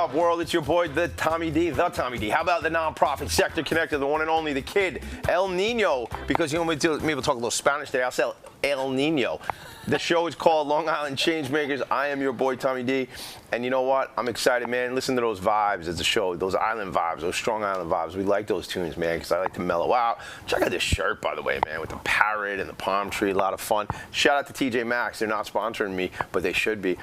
up, world? It's your boy, the Tommy D. How about the nonprofit sector connector, the one and only, the kid, El Nino? Because you want me to talk a little Spanish there. I'll say El Nino. The show is called Long Island Changemakers. I am your boy, Tommy D. And you know what? I'm excited, man. Listen to those vibes as a show, those island vibes, those strong island vibes. We like those tunes, man, because I like to mellow out. Check out this shirt, by the way, man, with the parrot and the palm tree. A lot of fun. Shout out to TJ Maxx. They're not sponsoring me, but they should be.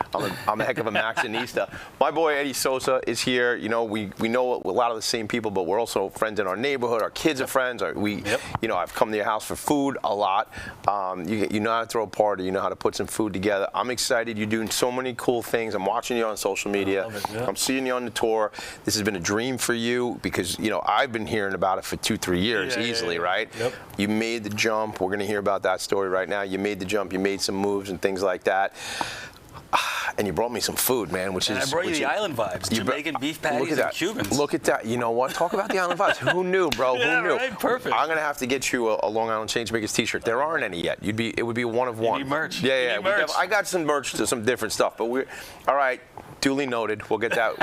I'm a heck of a Maxxinista. My boy, Eddie Sosa, is here. You know, we know a lot of the same people, but we're also friends in our neighborhood. Our kids are friends. You know, I've come to your house for food a lot. You know how to throw a party. You know how to put some food together. I'm excited. You're doing so many cool things. I'm watching you on social media. I'm seeing you on the tour. This has been a dream for you because, you know, I've been hearing about it for 2-3 years easily, right? Yep. You made the jump. We're going to hear about that story right now. You made the jump. You made some moves and things like that. And you brought me some food, man, which is... I brought you the island vibes, Jamaican beef patties and Cubans. Look at that. You know what? Talk about the island vibes. Who knew, bro? Yeah, Who knew? Right? Perfect. I'm going to have to get you a Long Island Changemakers t-shirt. There aren't any yet. It would be one of one. You need merch. Yeah. You need merch. I got some merch to some different stuff, but we're... All right. Duly noted. We'll get that.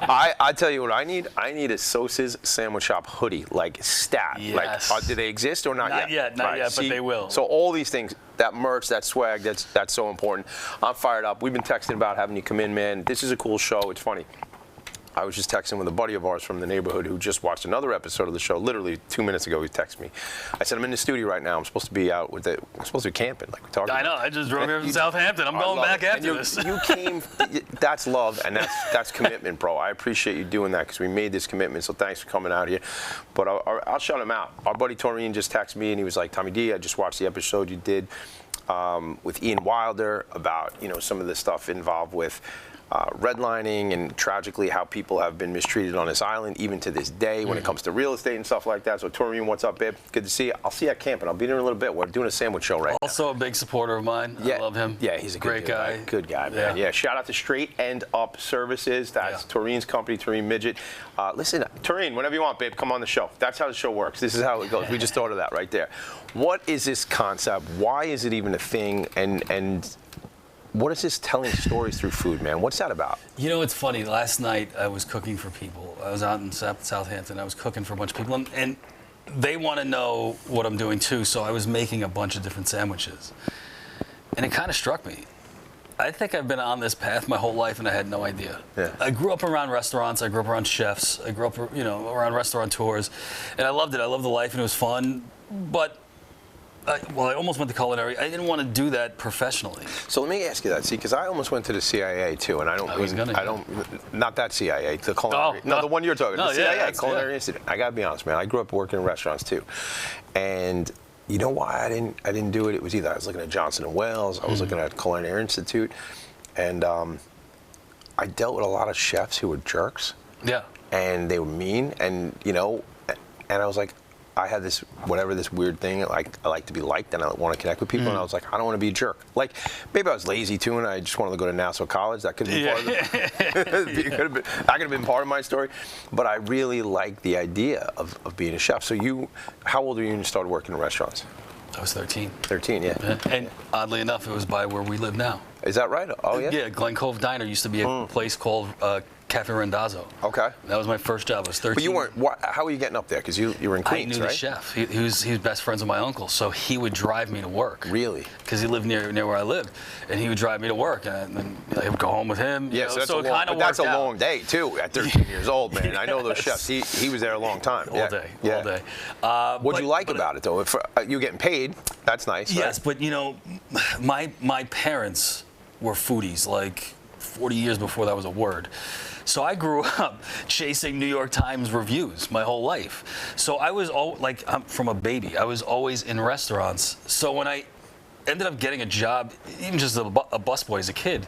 I tell you what I need. I need a Sosa's Sandwich Shop hoodie, like stat. Yes. Like, do they exist or not yet? Not yet, See, but they will. So all these things, that merch, that swag, that's so important. I'm fired up. We've been texting about having you come in, man. This is a cool show. It's funny. I was just texting with a buddy of ours from the neighborhood who just watched another episode of the show. Literally 2 minutes ago, he texted me. I said, I'm in the studio right now. I'm supposed to be out with it. I'm supposed to be camping, like we talked about. I know. I just drove here from Southampton. I'm going back after this. You came. That's love, and that's commitment, bro. I appreciate you doing that because we made this commitment. So thanks for coming out here. But I'll shut him out. Our buddy Taurine just texted me, and he was like, Tommy D, I just watched the episode you did with Ian Wilder about, you know, some of the stuff involved with redlining and tragically how people have been mistreated on this island even to this day when it comes to real estate and stuff like that. So Taurine, what's up, babe? Good to see you. I'll see you at camp and I'll be there in a little bit. We're doing a sandwich show right now. Also a big supporter of mine. Yeah. I love him. Yeah, he's a great guy. Good guy, man. Yeah. Shout out to Straight End Up Services. That's Taurine's company, Taurine Midget. Listen, Taurine, whenever you want, babe, come on the show. That's how the show works. This is how it goes. We just thought of that right there. What is this concept? Why is it even a thing? And what is this telling stories through food, man? What's that about? You know, it's funny. Last night I was cooking for people. I was out in Southampton. I was cooking for a bunch of people, and they want to know what I'm doing too. So I was making a bunch of different sandwiches, and it kind of struck me. I think I've been on this path my whole life, and I had no idea. Yeah. I grew up around restaurants. I grew up around chefs. I grew up, you know, around restaurateurs, and I loved it. I loved the life, and it was fun. But I almost went to culinary. I didn't want to do that professionally. So let me ask you that, see, because I almost went to the CIA too, and not that CIA, the culinary, the one you're talking, the CIA, Culinary Institute. I gotta be honest, man. I grew up working in restaurants too, and you know why I didn't do it? It was either I was looking at Johnson & Wales, I was looking at Culinary Institute, and I dealt with a lot of chefs who were jerks. Yeah. And they were mean, and you know, and I was like, I had this weird thing. Like I like to be liked, and I want to connect with people. And I was like, I don't want to be a jerk. Like maybe I was lazy too, and I just wanted to go to Nassau College. That could have been part of it. That could have been part of my story. But I really like the idea of being a chef. So how old were you when you started working in restaurants? I was 13. 13, yeah. And oddly enough, it was by where we live now. Is that right? Oh yeah. Yeah, Glen Cove Diner used to be a place called Cafe Randazzo. Okay. That was my first job. I was 13. But you weren't. How were you getting up there? Because you were in Queens, I knew right? the chef. He was best friends with my uncle, so he would drive me to work. Really? Because he lived near where I lived, and he would drive me to work, and then I would go home with him. Yeah, so it kind of worked out. That's a long day too. At 13 years old, man. I know those chefs. He was there a long time. All day. What'd you like about it though? If you getting paid, that's nice. Yes, right? but you know, my parents were foodies like 40 years before that was a word. So I grew up chasing New York Times reviews my whole life. So I was I'm from a baby. I was always in restaurants. So when I ended up getting a job, even just a busboy as a kid,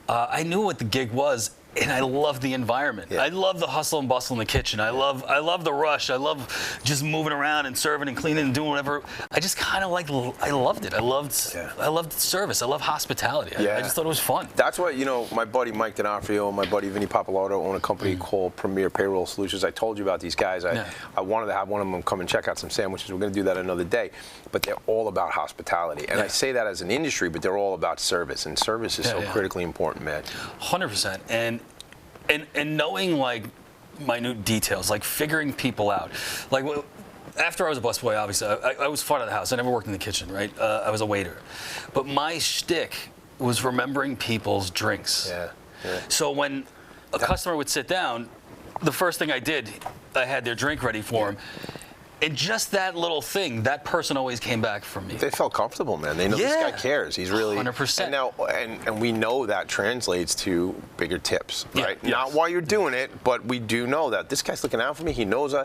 I knew what the gig was. And I love the environment. Yeah. I love the hustle and bustle in the kitchen. I love the rush. I love just moving around and serving and cleaning and doing whatever. I just kind of I loved it. I loved service. I love hospitality. I just thought it was fun. That's what, you know, my buddy Mike D'Onofrio and my buddy Vinny Pappalardo own a company called Premier Payroll Solutions. I told you about these guys. I wanted to have one of them come and check out some sandwiches. We're going to do that another day. But they're all about hospitality. And I say that as an industry, but they're all about service. And service is so critically important, man. 100%. And and knowing like minute details, like figuring people out. Like after I was a busboy, obviously, I was front of the house. I never worked in the kitchen, right? I was a waiter. But my shtick was remembering people's drinks. Yeah. So when a customer would sit down, the first thing I did, I had their drink ready for them. And just that little thing, that person always came back for me. They felt comfortable, man. They know this guy cares. He's really 100%. And now, and we know that translates to bigger tips, right? Yeah, Not while you're doing it, but we do know that this guy's looking out for me. He knows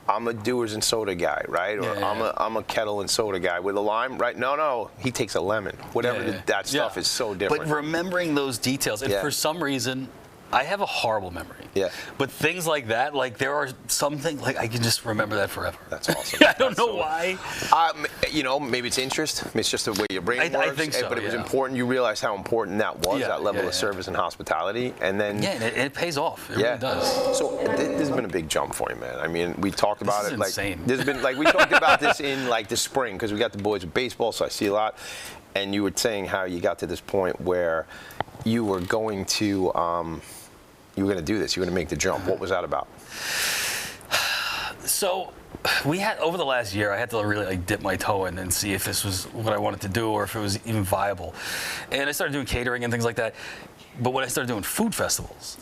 I'm a doers and soda guy, right? Or I'm a kettle and soda guy with a lime, right? No, he takes a lemon. Whatever that stuff is so different. But remembering those details, and for some reason, I have a horrible memory. Yeah. But things like that, like there are some things, like I can just remember that forever. That's awesome. I don't know why. You know, maybe it's interest. It's just the way your brain works. I think so, but it was important. You realized how important that was, that level of service and hospitality. And then... Yeah, and it pays off. It really does. So this has been a big jump for you, man. I mean, we talked about this it. is Like, insane. There's been, like, we talked about this in, like, the spring, because we got the boys with baseball, so I see a lot. And you were saying how you got to this point where you were going to... you were going to do this. You were going to make the jump. What was that about? So we had, over the last year, I had to really like dip my toe in and see if this was what I wanted to do or if it was even viable. And I started doing catering and things like that. But when I started doing food festivals,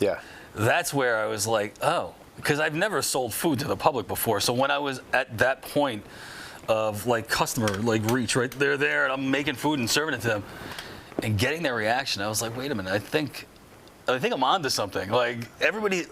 that's where I was like, oh, because I've never sold food to the public before. So when I was at that point of like customer like reach, right, they're there and I'm making food and serving it to them and getting their reaction, I was like, wait a minute, I think I'm onto something. Like everybody,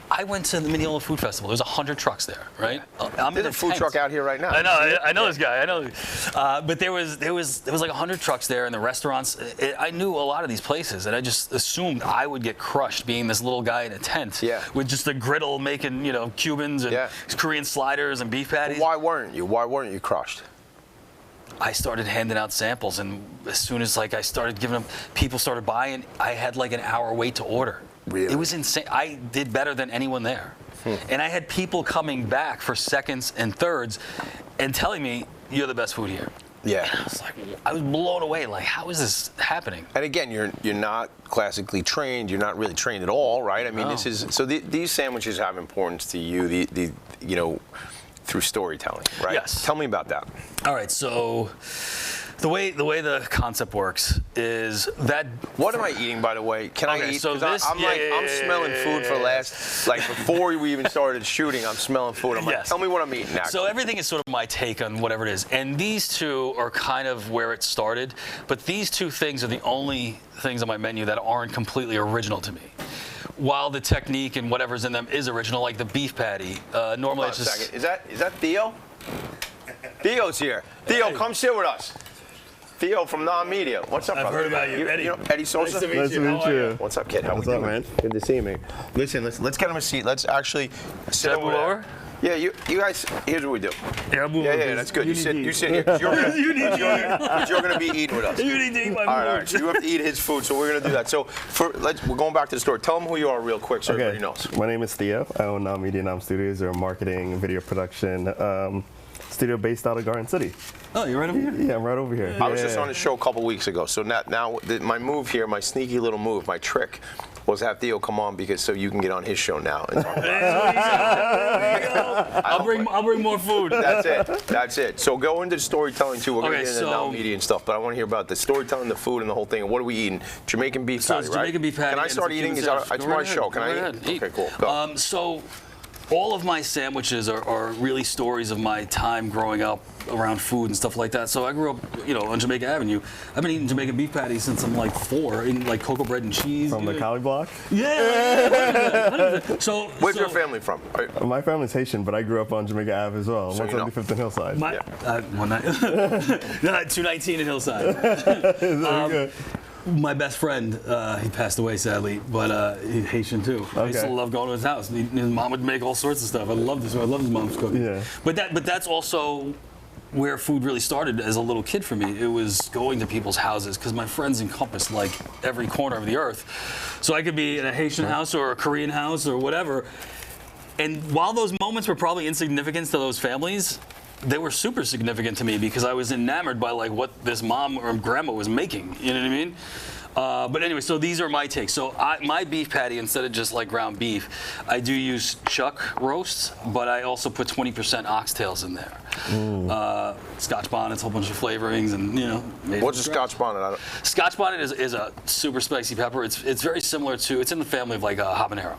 I went to the Mineola Food Festival. There's 100 trucks there, right? I'm There's a food truck out here right now. I know this guy. I know, but there was like 100 trucks there, and the restaurants. I knew a lot of these places, and I just assumed I would get crushed being this little guy in a tent with just a griddle making Cubans and Korean sliders and beef patties. But why weren't you? Why weren't you crushed? I started handing out samples, and as soon as like I started giving them, people started buying. I had like an hour wait to order. Really? It was insane. I did better than anyone there, and I had people coming back for seconds and thirds, and telling me you're the best food here. Yeah. And I was like, I was blown away. Like, how is this happening? And again, you're not classically trained. You're not really trained at all, right? I mean, this is so. These sandwiches have importance to you. Through storytelling, right? Yes. Tell me about that. All right, so the way the concept works is that. What am I eating, by the way? Can I eat? So this, I'm smelling food for the last, like before we even started shooting, I'm smelling food. I'm like, tell me what I'm eating now. So everything is sort of my take on whatever it is. And these two are kind of where it started, but these two things are the only things on my menu that aren't completely original to me. While the technique and whatever's in them is original, like the beef patty, normally it's just... Second. Is that Theo? Theo's here. Theo, come sit with us. Theo from Non-Media. What's up, brother? I've heard about you, Eddie. Eddie Sosa? Nice to meet you. What's up, kid? What's up, man? Good to see you, man. Listen, let's get him a seat. Let's actually sit over there. Yeah, you guys. Here's what we do. Yeah, that's good. You sit here. 'Cause you're gonna be eating with us. You need to eat my food. All right. So you have to eat his food. So we're gonna do that. So we're going back to the story. Tell them who you are real quick, so everybody knows. My name is Theo. I own Non-Media Nom Studios, or marketing, video production studio based out of Garden City. Oh, you're right over here? Yeah, I'm right over here. I was just on the show a couple weeks ago. So now my move here, my sneaky little move, my trick, was have Theo come on so you can get on his show now. And talk about I'll bring more food. That's it. So go into the storytelling too. We're going to get into Non-Media and stuff, but I want to hear about the storytelling, the food, and the whole thing. And what are we eating? Jamaican beef patty, right? Jamaican beef patty. Can I start eating? It's my show. Can I eat? Okay, cool. Go. So all of my sandwiches are really stories of my time growing up around food and stuff like that. So I grew up, on Jamaica Avenue. I've been eating Jamaican beef patties since I'm like 4, eating like cocoa bread and cheese. From the Cali block? Yeah. So where's your family from? My family's Haitian, but I grew up on Jamaica Ave as well, 175th and Hillside. 219 in Hillside. My best friend, he passed away sadly, but he's Haitian too. I used to love going to his house. His mom would make all sorts of stuff. I loved this. I loved his mom's cooking. Yeah. But that's also where food really started as a little kid for me. It was going to people's houses because my friends encompassed like every corner of the earth. So I could be in a Haitian house or a Korean house or whatever. And while those moments were probably insignificant to those families, they were super significant to me because I was enamored by like what this mom or grandma was making. You know what I mean? But anyway, so these are my takes. So my beef patty, instead of just like ground beef, I do use chuck roasts, but I also put 20% oxtails in there. Scotch bonnets, a whole bunch of flavorings, and you know. What's a Scotch bonnet? Scotch bonnet is a super spicy pepper. It's very similar to, it's in the family of like a habanero,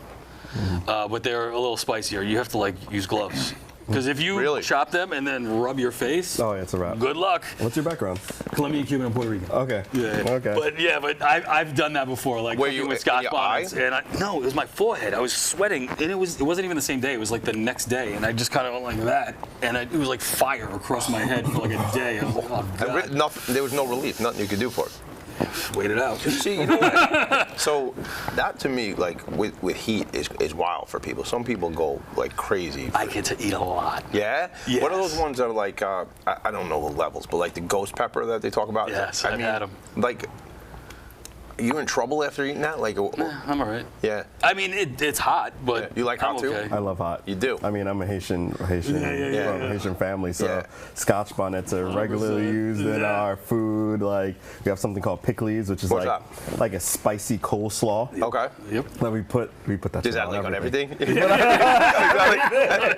but they're a little spicier. You have to like use gloves. Because if you chop them and then rub your face, oh, yeah, it's a wrap. Good luck. What's your background? Colombian, Cuban, and Puerto Rican. Okay. Yeah. Okay. But I've done that before, like cooking with Scotch bonnets. And no, it was my forehead. I was sweating, and it wasn't even the same day. It was like the next day, and I just kind of went like that, and it was like fire across my head for like a day. I was like, oh God. There was no relief. Nothing you could do for it. Wait it out. See, you know what? So that to me, like with heat, is wild for people. Some people go like crazy. I get to eat a lot. Yeah? Yes. What are those ones that are like, I don't know the levels, but like the ghost pepper that they talk about? Yes, I've had them. Like, are you in trouble after eating that? Like, I'm all right. Yeah. I mean, it's hot, but you like hot too? Okay. I love hot. You do? I mean, I'm a Haitian Haitian family, so Scotch bonnets are 100%. regularly used in our food. Like, we have something called pickles, which is like a spicy coleslaw. Okay. Yep. That we put that. Is that like on everything?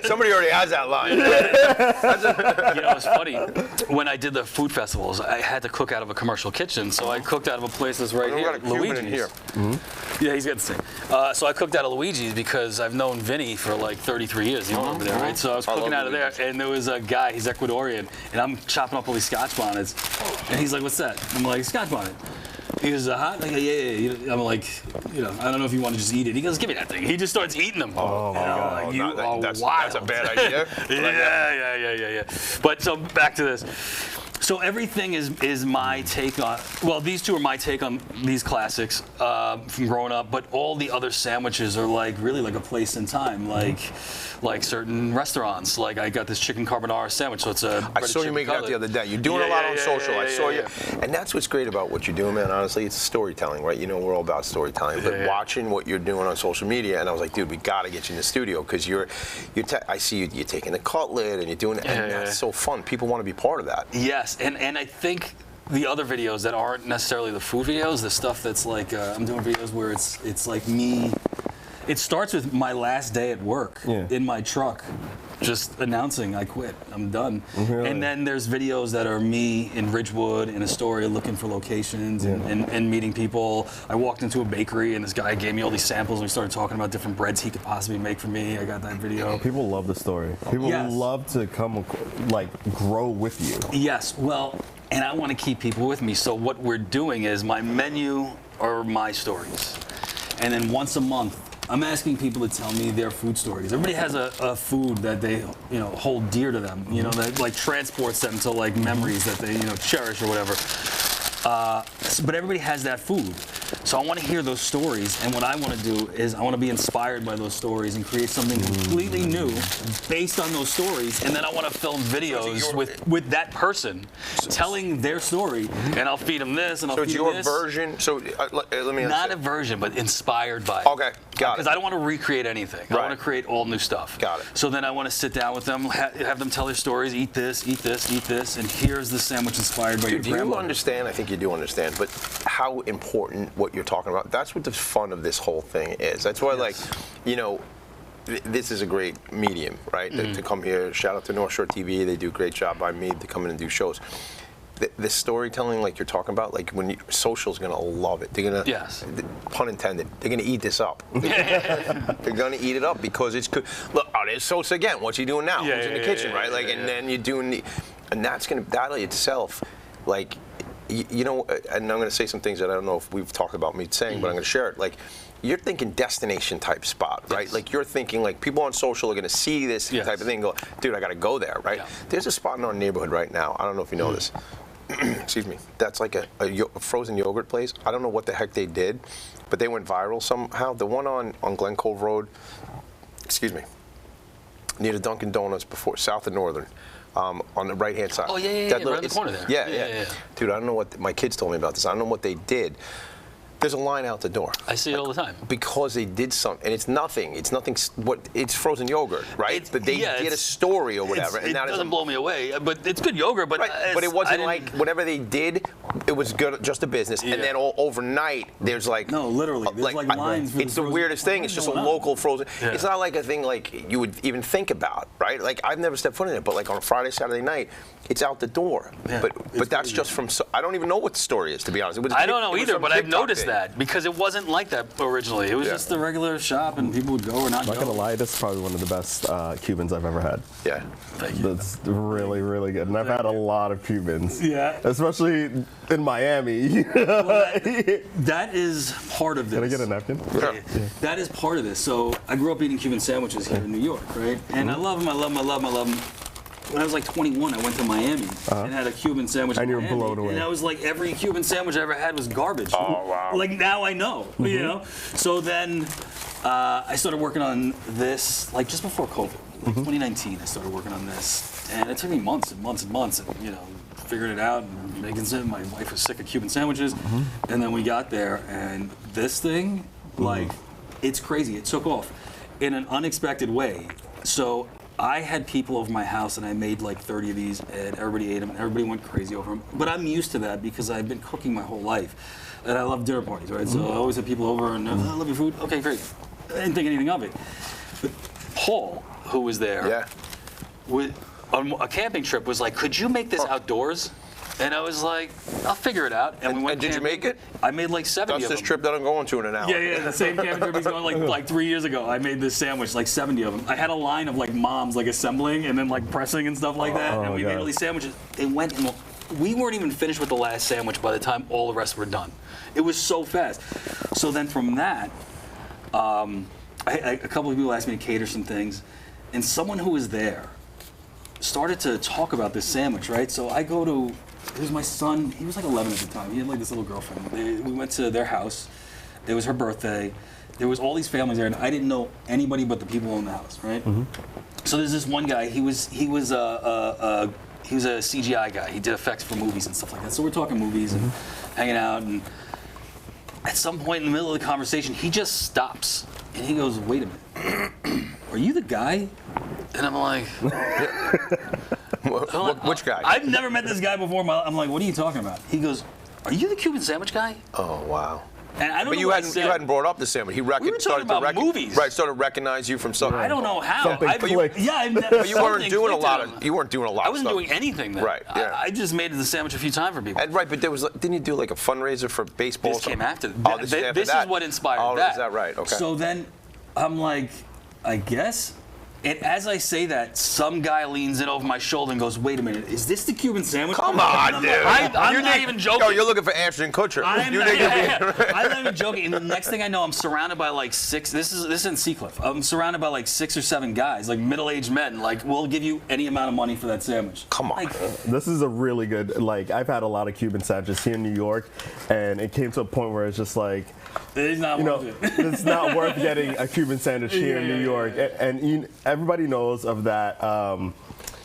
Somebody already has that line. You know, it's funny. When I did the food festivals, I had to cook out of a commercial kitchen, so I cooked out of a place that's right here. Luigi's. In here. Yeah, he's got the same. So I cooked out of Luigi's because I've known Vinny for like 33 years. You know, over there, right? So I was cooking out of there, and there was a guy. He's Ecuadorian, and I'm chopping up all these Scotch bonnets, and he's like, "What's that?" I'm like, "Scotch bonnet." He goes, hot? I go, yeah. I'm like, you know, I don't know if you want to just eat it. He goes, give me that thing. He just starts eating them. Oh my God. Like, you are that's wild. That's a bad idea. Yeah. But so back to this. So everything is my take on, well, these two are my take on these classics from growing up, but all the other sandwiches are like really like a place in time, like certain restaurants. Like I got this chicken carbonara sandwich, so it's a I saw you make that the other day. You're doing a lot on social. I saw you. And that's what's great about what you're doing, man, honestly. It's storytelling, right? You know, we're all about storytelling. But watching what you're doing on social media, and I was like, dude, we got to get you in the studio because I see you're taking the cutlet and you're doing it, and that's so fun. People want to be part of that. Yes, and I think the other videos that aren't necessarily the food videos, the stuff that's like, I'm doing videos where it's like me. It starts with my last day at work in my truck, just announcing I quit, I'm done. Really? And then there's videos that are me in Ridgewood in Astoria looking for locations and meeting people. I walked into a bakery and this guy gave me all these samples and we started talking about different breads he could possibly make for me. I got that video. People love the story. People love to come, like, grow with you. Yes, well, and I want to keep people with me. So what we're doing is my menu are my stories. And then once a month, I'm asking people to tell me their food stories. Everybody has a food that they, you know, hold dear to them, you know, that like transports them to like memories that they, you know, cherish or whatever. But everybody has that food. So I want to hear those stories, and what I want to do is I want to be inspired by those stories and create something completely new based on those stories, and then I want to film videos with that person telling their story, and I'll feed them this, and I'll feed them this. So it's your version, so let me Not a version, but inspired by it. Okay, got it. Because I don't want to recreate anything. I want to create all new stuff. Got it. So then I want to sit down with them, have them tell their stories, eat this, eat this, eat this, and here's the sandwich inspired by your grandma. Do you understand? I think you do understand, but how important what you're talking about, that's what the fun of this whole thing is. That's why, like, you know, this is a great medium, right? To come here, shout out to North Shore TV, they do a great job by me to come in and do shows. The storytelling, like you're talking about, like when social's gonna love it. They're gonna, pun intended, they're gonna eat this up. They're gonna eat it up because it's good. Look, there's Sosa again. What's he doing now? He's in the kitchen, right? Like, and then you're doing and that's gonna, that itself, like, you know, and I'm gonna say some things that I don't know if we've talked about me saying, but I'm gonna share it. Like, you're thinking destination type spot, right? Like you're thinking like people on social are gonna see this type of thing and go, dude, I gotta go there, right? There's a spot in our neighborhood right now. I don't know if you know this. Excuse me. That's like a frozen yogurt place. I don't know what the heck they did, but they went viral somehow. The one on Glen Cove Road, excuse me, near the Dunkin' Donuts before, south of Northern. On the right-hand side. Oh, right in the corner there. Yeah. Dude, I don't know what, my kids told me about this. I don't know what they did, There's a line out the door. I see it all the time. Because they did something, and it's nothing. It's frozen yogurt, right? But they did a story or whatever. It doesn't blow me away, but it's good yogurt. But but it wasn't like whatever they did. It was good, just a business, and then overnight there's like literally, there's like lines. It's the weirdest thing. It's just a local frozen. Yeah. It's not like a thing like you would even think about, right? Like I've never stepped foot in it, but like on a Friday, Saturday night, it's out the door. Yeah. But that's just from. I don't even know what the story is, to be honest. I don't know either, but I've noticed that because it wasn't like that originally. It was just the regular shop, and people would go or not go. I'm not gonna lie, this is probably one of the best Cubans I've ever had. Yeah. Thank you. That's really, really good. And I've had a lot of Cubans. Yeah. Especially in Miami. That is part of this. Can I get a napkin? Sure. That is part of this. So I grew up eating Cuban sandwiches here in New York, right? And I love them, I love them, I love them, I love them. When I was like 21, I went to Miami and had a Cuban sandwich. And in you were Miami, blown away. And I was like, every Cuban sandwich I ever had was garbage. Oh, wow. Like now I know, you know? So then I started working on this, like just before COVID. Like 2019, I started working on this. And it took me months and months and months, and figured it out and making some. My wife was sick of Cuban sandwiches. And then we got there, and this thing, like, it's crazy. It took off in an unexpected way. So I had people over my house, and I made like 30 of these, and everybody ate them, and everybody went crazy over them. But I'm used to that because I've been cooking my whole life, and I love dinner parties, right? So I always have people over, and I love your food. Okay, great. I didn't think anything of it. But Paul, who was there, on a camping trip, was like, "Could you make this outdoors?" And I was like, "I'll figure it out." And we went. And did you make it? I made like 70 That's of this them. trip that I'm going to in an hour. Yeah, the same camping trip he's going like 3 years ago. I made this sandwich, like 70 of them. I had a line of like moms like assembling and then like pressing and stuff like that. And we made all these sandwiches. They went and we weren't even finished with the last sandwich by the time all the rest were done. It was so fast. So then from that, a couple of people asked me to cater some things, and someone who was there started to talk about this sandwich, right? So I go to, it was my son, he was like 11 at the time. He had like this little girlfriend. We went to their house. It was her birthday. There was all these families there, and I didn't know anybody but the people in the house, right? So there's this one guy. He was a CGI guy. He did effects for movies and stuff like that. So we're talking movies and hanging out, and at some point in the middle of the conversation, he just stops and he goes, "Wait a minute, are you the guy?" And I'm like, Which guy? I've never met this guy before. I'm like, "What are you talking about?" He goes, "Are you the Cuban sandwich guy?" Oh, wow. And I don't But know you what I hadn't said. you hadn't brought up the sandwich. He We were talking about movies. Right, started to recognize you from something. I don't know how. Something clicked. I've never. But you weren't something doing a clicked lot in him. of. You weren't doing a lot. I of wasn't stuff. doing anything then. Right. Yeah. I just made the sandwich a few times for people. And right, but there was. Didn't you do like a fundraiser for baseball? This came after. Oh, this is after This that. is what inspired Oh, that. is that right? Okay. So then I'm like, I guess. And as I say that, some guy leans in over my shoulder and goes, "Wait a minute, is this the Cuban sandwich?" Come on, dude. I'm not even joking. Yo, you're looking for Ashton Kutcher. I'm You not, think you're being- I'm not even joking. And the next thing I know, I'm surrounded by like six. This is in Seacliff. I'm surrounded by like 6 or 7 guys, like middle-aged men. Like, we'll give you any amount of money for that sandwich. Come on. Like, This is a really good, like, I've had a lot of Cuban sandwiches here in New York, and it came to a point where it's just like, it's not worth it. it's not worth getting a Cuban sandwich here in New York. And everybody knows of that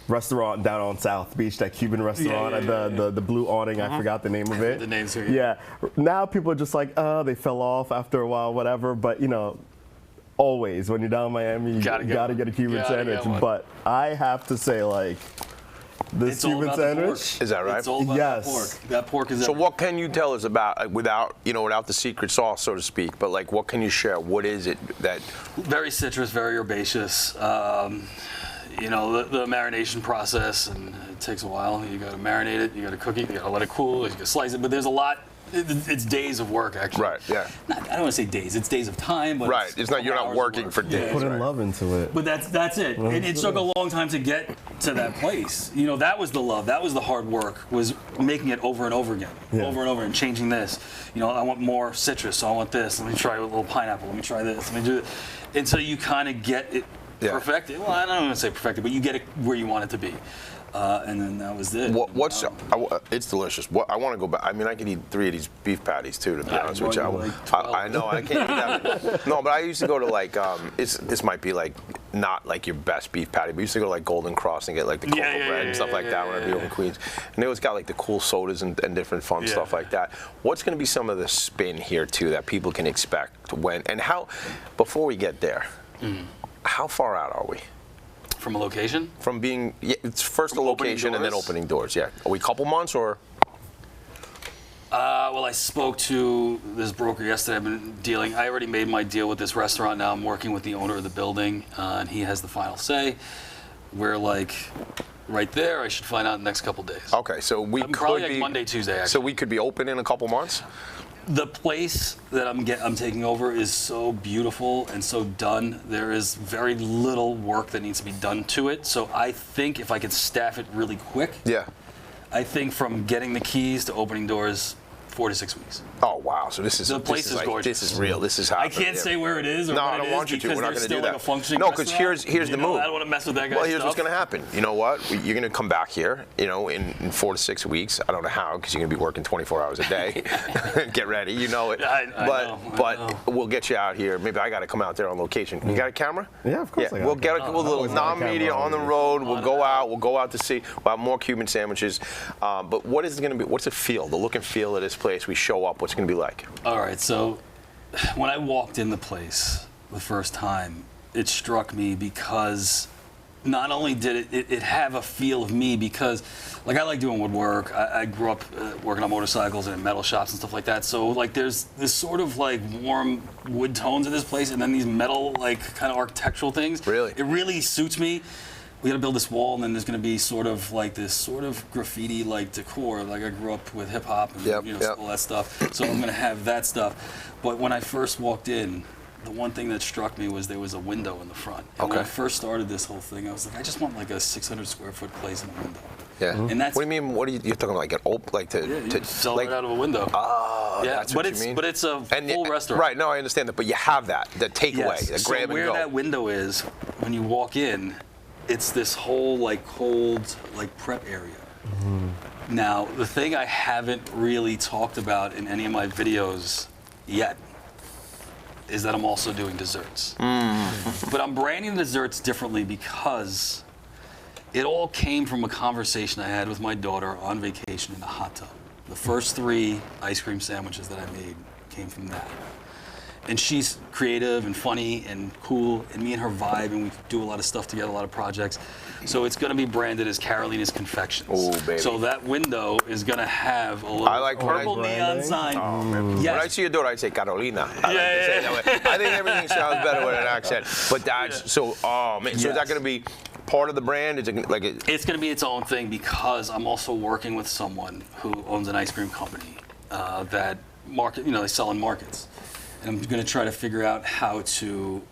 restaurant down on South Beach, that Cuban restaurant, the blue awning, I forgot the name of it. The name's here. Yeah. Now people are just like, they fell off after a while, whatever. But, always, when you're down in Miami, you Gotta gotta get get a Cuban Gotta get sandwich. one. But I have to say, like, this It's all Cuban about the pork. sandwich. Is that right? It's all about Yes. that pork. That pork is So everything. what can you tell us about without the secret sauce, so to speak? But like, what can you share? What is it that? Very citrus, very herbaceous. The marination process, and it takes a while. You got to marinate it, you got to cook it, you got to let it cool, you got to slice it. But there's a lot. It's days of work, actually. Right. Yeah. I don't want to say days. It's days of time. But Right. It's not. You're not hours of working work. for days. Putting right? love into it. But that's it. And it took a long time to get to that place. That was the love. That was the hard work, was making it over and over again. Yeah. Over and over and changing this. I want more citrus, so I want this. Let me try a little pineapple. Let me try this. Let me do this. Until you kind of get it perfected. Well, I don't want to say perfected, but you get it where you want it to be. And then that was it. It's delicious. I want to go back. I mean, I could eat 3 of these beef patties too, to be honest with you. like 12. I know I can't eat that. No, but I used to go to like. This might be like not like your best beef patty. We used to go to like Golden Cross and get like the cocoa bread and stuff like that when I'd be over in Queens. And they always got like the cool sodas and different fun stuff like that. What's going to be some of the spin here too that people can expect when and how? Before we get there, how far out are we? From a location? From being, it's first a location and then opening doors. Yeah, are we a couple months or? Well, I spoke to this broker yesterday. I've been dealing. I already made my deal with this restaurant. Now I'm working with the owner of the building, and he has the final say. We're like right there. I should find out in the next couple days. Okay, so we could probably be like Monday, Tuesday. Actually. So we could be open in a couple months. The place that I'm taking over is so beautiful and so done. There is very little work that needs to be done to it. So I think if I could staff it really quick, I think from getting the keys to opening doors, 4 to 6 weeks. Oh wow! So this is the place is gorgeous. This is real. This is how I can't say where it is or no, what I don't it is want you to. We're not going to do like that. No, because here's the move. I don't want to mess with that guy's Well, here's stuff. what's going to happen. You know what? You're going to come back here. You know, in 4 to 6 weeks. I don't know how, because you're going to be working 24 hours a day. Get ready. You know it. I know. We'll get you out here. Maybe I got to come out there on location. You got a camera? Yeah, of course. Yeah, we'll get a little non-media on the road. We'll go out. We'll go out to see. We'll have more Cuban sandwiches. But what is it going to be? What's the feel? The look and feel of this place? We show up. What's it going to be like? All right, so when I walked in the place the first time, it struck me because not only did it have a feel of me, because like I like doing woodwork. I grew up working on motorcycles and in metal shops and stuff like that. So like there's this sort of like warm wood tones in this place, and then these metal like kind of architectural things. Really? It really suits me. We got to build this wall, and then there's going to be sort of like this sort of graffiti like decor. Like I grew up with hip hop and all that stuff, so I'm going to have that stuff. But when I first walked in, the one thing that struck me was there was a window in the front. And when I first started this whole thing, I was like, I just want like a 600 square foot place in a window. Yeah. And that's. What do you mean? What are you're talking like an like to sell like, it out of a window. Oh, yeah, that's what you mean. But it's a full restaurant. Right. No, I understand that. But you have that takeaway, the grab and go. So where that window is, when you walk in, it's this whole like cold like prep area. Now, the thing I haven't really talked about in any of my videos yet is that I'm also doing desserts. But I'm branding the desserts differently because it all came from a conversation I had with my daughter on vacation in a hot tub. The first 3 ice cream sandwiches that I made came from that. And she's creative and funny and cool, and me and her vibe, and we do a lot of stuff together, a lot of projects. So it's going to be branded as Carolina's Confections. Oh, baby. So that window is going to have a little purple neon sign. Oh, man. Yes. When I see your daughter, I say Carolina. I like to say it that way. I think everything sounds better with an accent. But that's so. Oh man. So is that going to be part of the brand? Is it like It's going to be its own thing because I'm also working with someone who owns an ice cream company that they sell in markets. And I'm going to try to figure out how to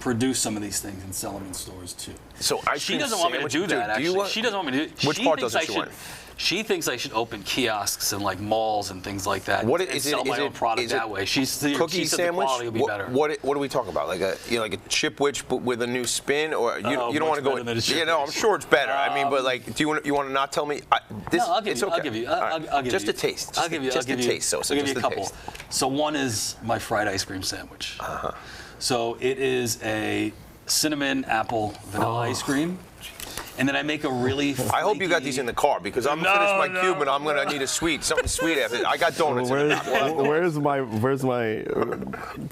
produce some of these things and sell them in stores too. So she doesn't want me to do that. Actually, she doesn't want me to do. Which part doesn't she want? She thinks I should open kiosks in like malls and things like that. What and is sell it? my own product that way. Cookie she said sandwich. The quality will be better. What are we talking about? Like a chip witch but with a new spin, or you don't want to go? I'm sure it's better. I mean, but like, do you want to not tell me? No, I'll give you. Okay. I'll give you. I'll give just you. a taste. I'll give you. Just a taste. So I'll give you a couple. Taste. So one is my fried ice cream sandwich. So it is a cinnamon apple vanilla ice cream. And then I make a really flaky... I hope you got these in the car because I'm finished my cube and I'm gonna need something sweet after. I got donuts. Where's my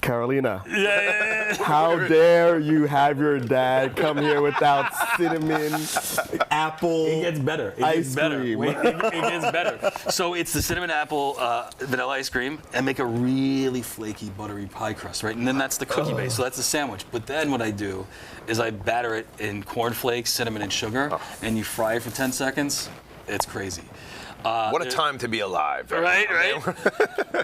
Carolina? Yeah. How dare you have your dad come here without cinnamon apple? It gets better. It ice cream. It gets better. So it's the cinnamon apple vanilla ice cream, and make a really flaky buttery pie crust, right? And then that's the cookie base. So that's the sandwich. But then what I do is I batter it in cornflakes, cinnamon, and sugar, and you fry it for 10 seconds. It's crazy. What a time to be alive. Right.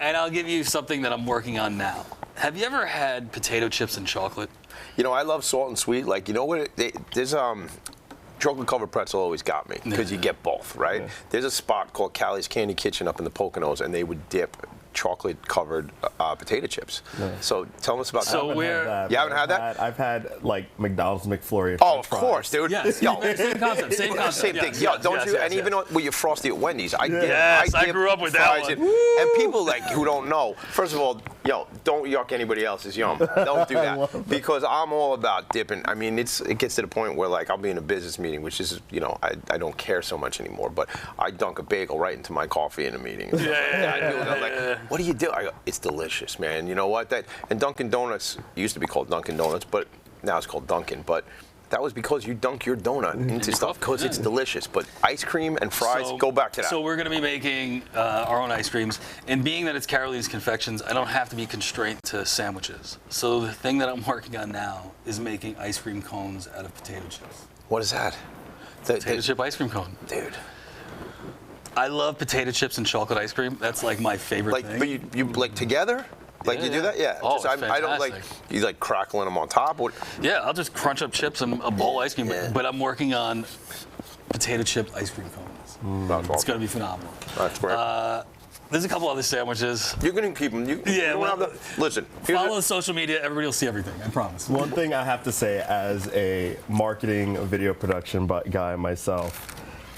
And I'll give you something that I'm working on now. Have you ever had potato chips and chocolate? You know, I love salt and sweet. Like, you know what? There's chocolate covered pretzel always got me because you get both, right? Yeah. There's a spot called Callie's Candy Kitchen up in the Poconos, and they would dip chocolate-covered potato chips. So tell us about So that. we're You haven't had that? I've had like McDonald's McFlurry. Oh, of course, dude. Yes. Yo, Same concept. Same concept. Same thing. Yes, Yo, yes, don't yes, you? yes, And even with your Frosty at Wendy's, I grew up with that fries one. in. And people like who don't know. First of all, yo, don't yuck anybody else's yum. Don't do that because I'm all about dipping. I mean, it gets to the point where like I'll be in a business meeting, which is I don't care so much anymore, but I dunk a bagel right into my coffee in a meeting. I'm like, what do you do? I go, it's delicious, man. You know what? And Dunkin' Donuts used to be called Dunkin' Donuts, but now it's called Dunkin'. But that was because you dunk your donut into stuff because it's delicious. But ice cream and fries, go back to that. So we're going to be making our own ice creams. And being that it's Carolina's Confections, I don't have to be constrained to sandwiches. So the thing that I'm working on now is making ice cream cones out of potato chips. What is that? Potato chip ice cream cone. Dude. I love potato chips and chocolate ice cream. That's like my favorite thing. But you like together? Like you do that? Yeah. Oh, Just, I don't like you like crackling them on top. What? Yeah, I'll just crunch up chips and a bowl of ice cream. Yeah. But I'm working on potato chip ice cream cones. That's It's going to be phenomenal. That's great. There's a couple other sandwiches. You're gonna keep them. Listen. Follow the social media. Everybody will see everything. I promise. One thing I have to say, as a marketing video production guy myself,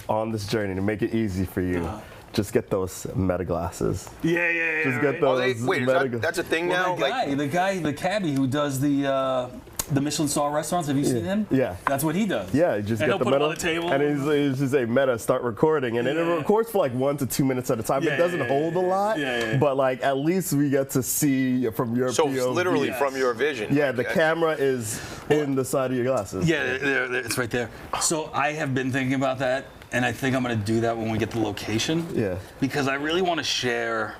on this journey to make it easy for you, just get those meta glasses. Yeah. Just get those. Wait, that's a thing now. The cabbie who does the Michelin star restaurants. Have you seen him? Yeah. That's what he does. Yeah, you just And get he'll the put 'em meta, on the table. and he's just a meta, start recording, and then it records for like 1 to 2 minutes at a time. It doesn't hold a lot, but like at least we get to see from your So POV. literally from your vision. Yeah, the camera is in the side of your glasses. Yeah, it's right there. So I have been thinking about that, and I think I'm going to do that when we get the location. Yeah. Because I really want to share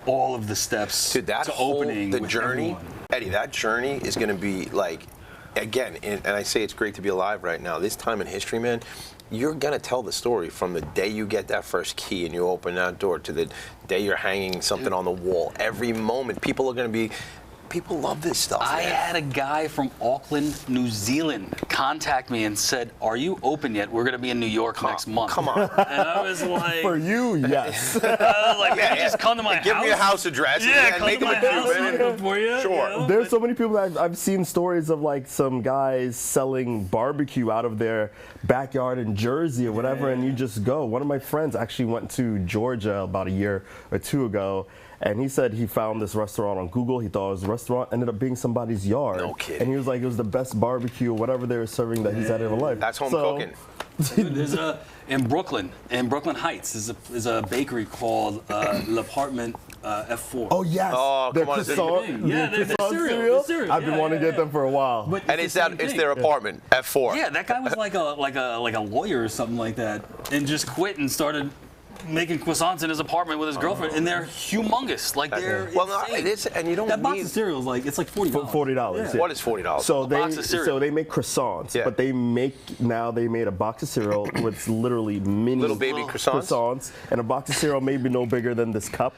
all of the steps Dude, that to whole, opening the with journey, everyone. Eddie, that journey is going to be like, again, and I say it's great to be alive right now. This time in history, man, you're going to tell the story from the day you get that first key and you open that door to the day you're hanging something on the wall. Every moment, people are going to be, people love this stuff. I man. had a guy from Auckland, New Zealand, contact me and said, "Are you open yet? We're going to be in New York next month." Come on. And I was like, For you, yes. I was like, "Man, just come to my house. Give me a house address Yeah, and come make to them my a house and Cuban. I'll cook for you. Sure. You know? There's so many people that I've seen stories of, like some guys selling barbecue out of their backyard in Jersey or whatever, and you just go. One of my friends actually went to Georgia about a year or two ago, and he said he found this restaurant on Google. He thought it was a restaurant, ended up being somebody's yard. No kidding. And he was like, it was the best barbecue or whatever they were serving that he's had in his life. That's home cooking. There's in Brooklyn Heights, there's a bakery called L'Appartement F4. Oh yes. Oh, Their come on, it's a croissant, Yeah, their they're croissant cereal. They're cereal. I've been Yeah, wanting to get them for a while. But And it's their apartment, F4. Yeah, that guy was like a lawyer or something like that, and just quit and started making croissants in his apartment with his girlfriend, and they're humongous. Like they're Well, no, insane. it is, and you don't that box need. of cereal is like, it's like $40. $40. Yeah. What is $40? So box of cereal. they make croissants, Yeah. but they made a box of cereal with literally mini Little baby croissants? and a box of cereal maybe no bigger than this cup,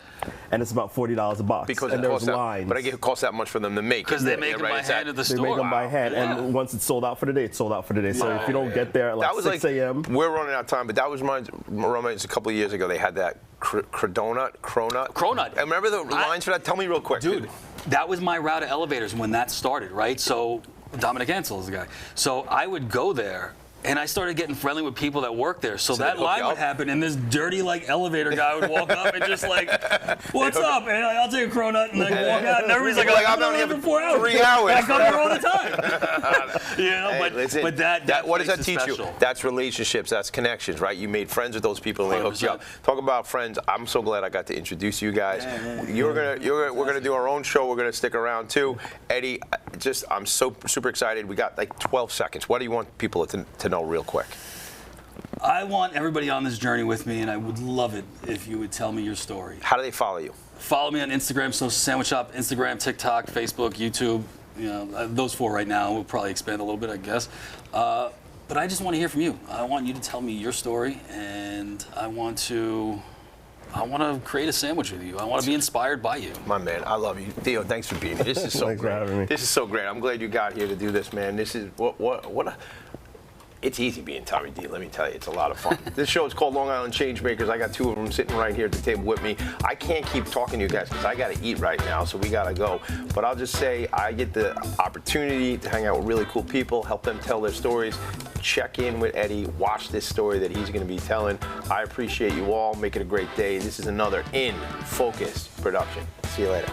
and it's about $40 a box. Because and it there's costs that, lines. but I guess it costs that much for them to make. Because they make them by hand at the they store. make them by hand, Yeah. and once it's sold out for the day, it's sold out for the day. So if you don't get there at like That was 6 a.m. We're running out of time, but that was mine. A couple of years ago, they had that cronut. Cronut. I remember the lines for that. Tell me real quick, Dude, that was my route to elevators when that started, right? So Dominic Ansel is the guy. So I would go there, and I started getting friendly with people that work there. So that they'd hook line you would up? happen, and this dirty like elevator guy would walk up and just like, "What's up?" And I'll take a cronut and like walk out, and everybody's like, Like, "I'm I'm not here for for 4 hours. 3 hours. I come here all the time." You know, Hey, listen, but that what does that place is teach special. you? That's relationships. That's connections, right? You made friends with those people, and they hooked you up. 100%. Talk about friends. I'm so glad I got to introduce you guys. We're gonna do our own show. We're gonna stick around too. Eddie, I'm so super excited. We got like 12 seconds. What do you want people to know real quick? I want everybody on this journey with me, and I would love it if you would tell me your story. How do they follow you? Follow me on Instagram, Social Sandwich Shop, Instagram, TikTok, Facebook, YouTube. You know, those 4 right now. We'll probably expand a little bit, I guess. But I just want to hear from you. I want you to tell me your story, and I want to create a sandwich with you. I want to be inspired by you. My man, I love you. Theo, thanks for being here. This is so Thanks for great. having me. This is so great. I'm glad you got here to do this, man. This is what It's easy being Tommy D, let me tell you. It's a lot of fun. This show is called Long Island Changemakers. I got 2 of them sitting right here at the table with me. I can't keep talking to you guys because I got to eat right now, so we got to go. But I'll just say I get the opportunity to hang out with really cool people, help them tell their stories, check in with Eddie, watch this story that he's going to be telling. I appreciate you all. Make it a great day. This is another In Focus production. See you later.